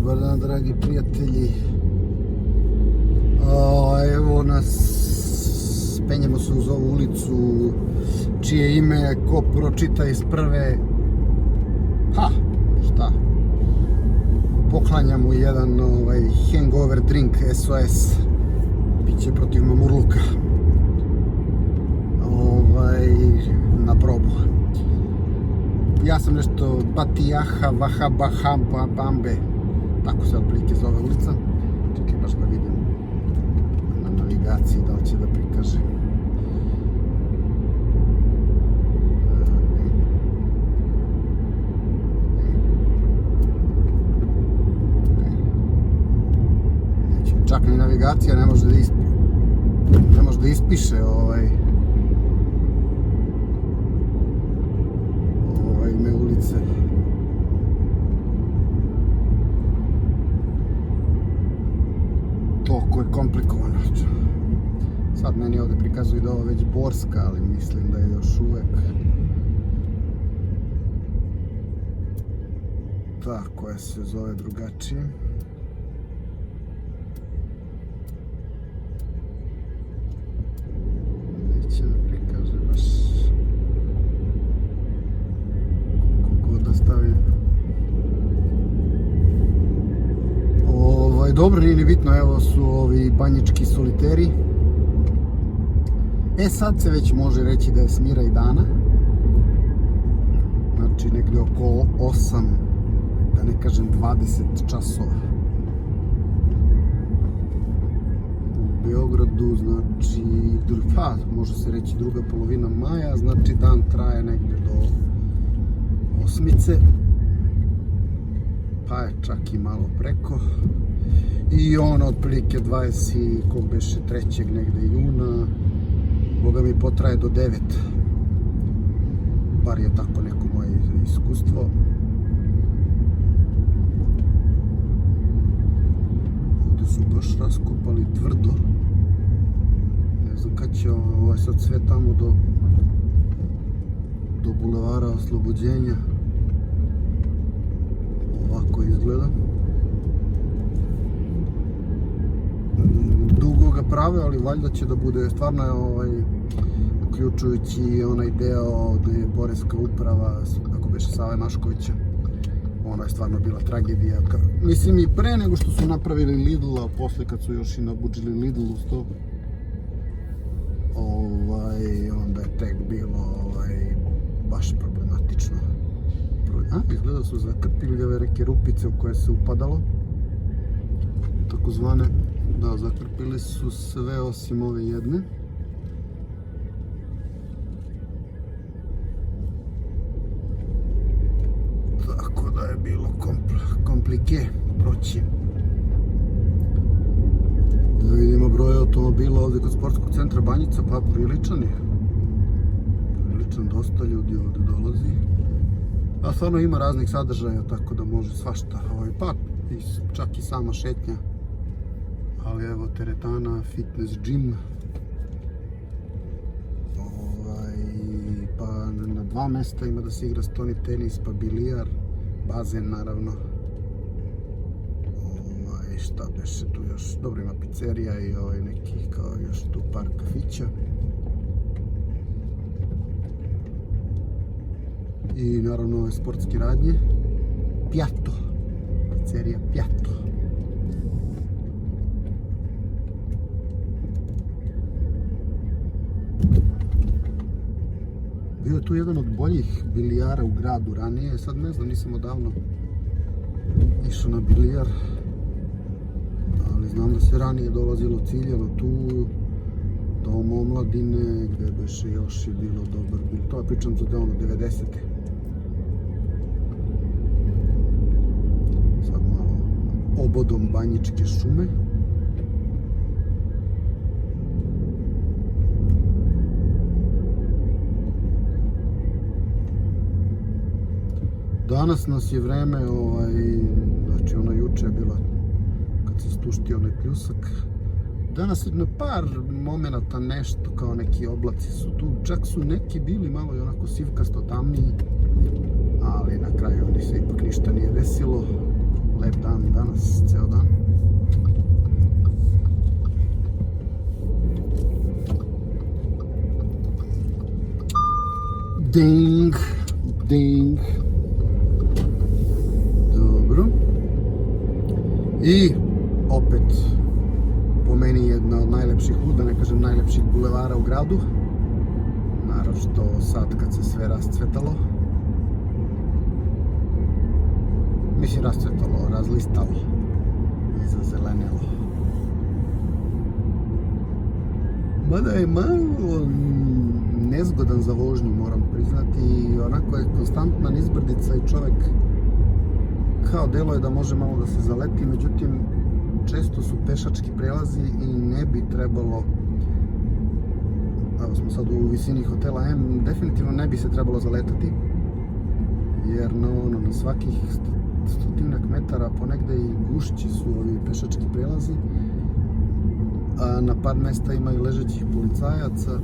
Dobar dan, dragi prijatelji. Evo nas, penjemo se uz ovu ulicu čije ime ko pročita iz prve, poklanjamo jedan hangover drink SOS, piće protiv mamurluka, na probu. Ja sam nešto Batijaha, Vahabahamba, Bambe, tako se otprilike zove ulica. Čekaj baš da vidim na navigaciji da li će da prikaže. Čak ni navigacija ne može da ispiše ime ulice. Toliko je komplikovano. Sad meni ovdje prikazuju da je ovo već Borska, ali mislim da je još uvek ta koja se zove drugačije. Neće da prikaže baš kako da stavim. Dobro, nije ni bitno, evo su ovi banjički soliteri. Sad se već može reći da je smira i dana. Znači negdje oko 8, da ne kažem 20 časova. U Beogradu, znači, može se reći druga polovina maja, znači dan traje negdje do 8. Pa je čak i malo preko. I on otprilike 23. negde juna, boga mi potraje do 9. Bar je tako neko moje iskustvo. Ovdje su baš raskopali tvrdo. Ne znam kad će sad sve tamo do bulevara Oslobođenja. Ovako izgleda. Dugo ga prave, ali valjda će da bude stvarno uključujući onaj deo gde je Poreska uprava, kako beše, Save Maškovića. Ono je stvarno bila tragedija. Mislim i pre nego što su napravili Lidl, a posle kad su još i nabuđili Lidl uz to, onda je tek bilo baš problematično. Izgleda su zakrpili ove neke rupice u koje se upadalo, takozvane. Da, zakrpili su sve osim ove jedne. Tako da je bilo komplike proći. Da vidimo broj automobila ovdje kod sportskog centra Banjica, pa priličan je. Priličan, dosta ljudi ovdje dolazi. A stvarno ima raznih sadržaja, tako da može svašta. Pa čak i sama šetnja. Ali evo teretana, fitness gym. Pa na 2 mesta ima da se igra stoni tenis, pa bilijar, bazen naravno. Šta beše tu još? Dobro, ima pizzerija i neki kao još tu par kafića. I naravno ove sportske radnje. Piatto. Pizzerija Piatto. Bio je tu jedan od boljih bilijara u gradu ranije, sad ne znam, nisam odavno išao na bilijar, ali znam da se ranije dolazilo ciljano tu, Dom omladine, gde beše još je bilo dobar bilijar, to je pričam za 90. Sad malo obodom Banjičke šume. Danas nas je vreme, znači ono juče je bila kad se stušti onaj pljusak. Danas na par momenata nešto kao neki oblaci su tu, čak su neki bili malo i onako sivkasto tamniji, ali na kraju oni se ipak ništa nije desilo. Lep lijep dan danas, ceo dan. Ding, ding. Dobro. I opet po meni jedna od najlepših, da ne kažem najlepših bulevara u gradu. Naravno sad kad se sve rascvetalo. Mislim rascvetalo, razlistalo i zazelenelo. Mada je malo nezgodan za vožnju, moram priznati, i onako je konstantna nizbrdica i čovjek kao delo je da može malo da se zaleti, međutim često su pešački prelazi i ne bi trebalo, evo smo sad u visini hotela M, definitivno ne bi se trebalo zaletati, jer na svakih 100 metara ponegde i gušći su ovi pešački prelazi, a na par mesta ima i ležećih policajaca,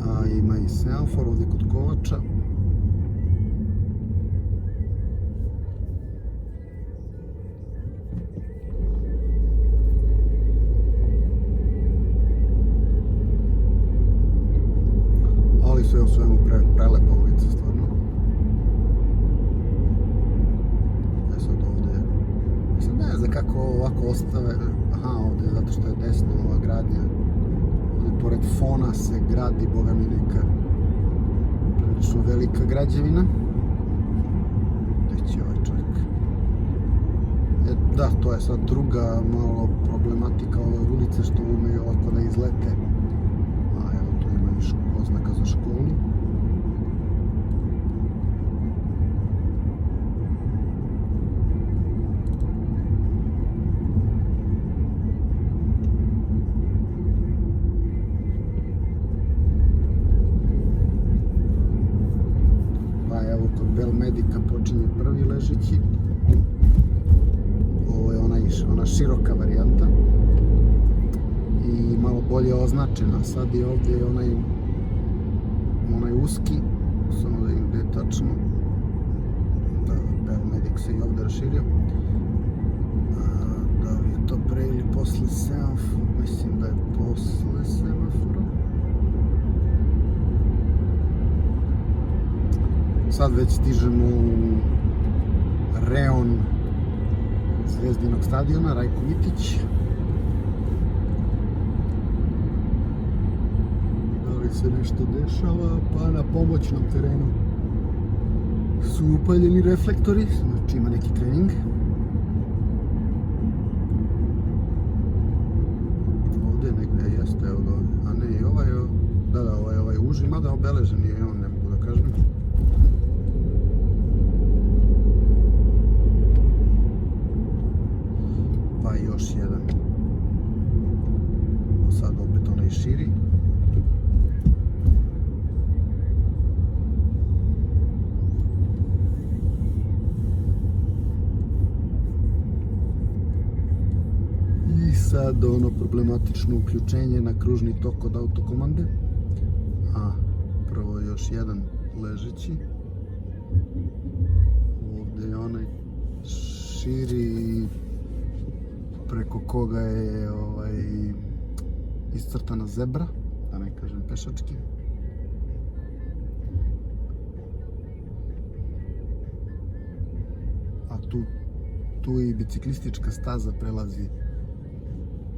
a ima i semafor ovdje kod Kovača. Ali sve u svemu prelepa ulica, stvarno. Sad ovdje, mislim ne znam kako ovako ostave, aha ovdje zato što je desno ova gradnja. Ovdje pored Fona se gradi, boga mi, neka prilično velika građevina. Gdje će ovaj čovjek? Da, to je sad druga malo problematika ove ulice, što umeju ovako da izlete. A evo tu ima i oznaka za školu. Belmedika počinje prvi ležeći. Ovo je ona široka varijanta i malo bolje označena. Sad je ovdje onaj uski, samo da im gdje je tačno. Da, Belmedik se i ovdje raširio. Da li je to pre ili posle semafora? Mislim da je posle semafora. Sad već stižemo u reon Zvezdinog stadiona, Rajko Mitić. Da li se nešto dešava? Pa na pomoćnom terenu su upaljeni reflektori, znači ima neki trening. Ovdje negdje jeste, evo ga ovdje. A ne, i ovaj, da, ovaj uži, mada obeležen je on, ne mogu da kažem. Pa još jedan. Sad opet onaj širi. I sad ono problematično uključenje na kružni tok od autokomande. A, prvo još jedan ležeći. Ovdje je onaj širi, preko koga je iscrtana zebra, da ne kažem pešački. A tu i biciklistička staza prelazi.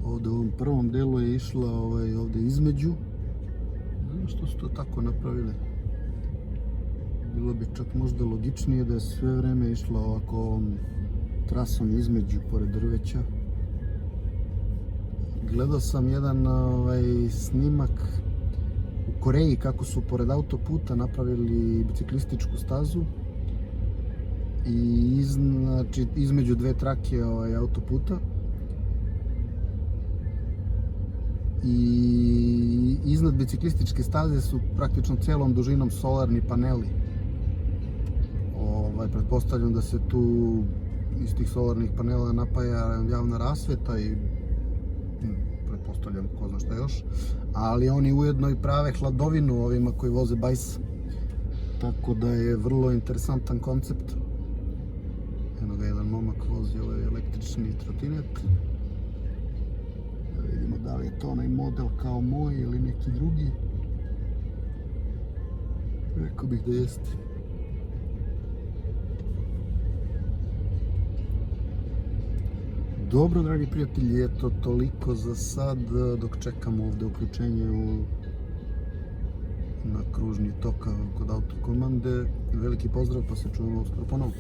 Ovdje u ovom prvom delu je išla ovdje između. Ne znam što su to tako napravili. Bilo bi čak možda logičnije da je sve vreme išla ovako ovom trasom između, pored drveća. Gledao sam jedan snimak u Koreji kako su pored autoputa napravili biciklističku stazu i između dve trake autoputa i iznad biciklističke staze su praktično celom dužinom solarni paneli. Pretpostavljam da se tu iz tih solarnih panela napaja javna rasveta i pretpostavljam ko zna šta još, ali oni ujedno i prave hladovinu ovima koji voze bajs, tako da je vrlo interesantan koncept. Eno ga jedan momak vozi ovaj električni trotinet. Da vidimo da li je to onaj model kao moj ili neki drugi. Rekao bih da jeste. Dobro, dragi prijatelji, eto toliko za sad, dok čekamo ovdje uključenje na kružni tok kod autokomande. Veliki pozdrav, pa se čujemo uskoro ponovo.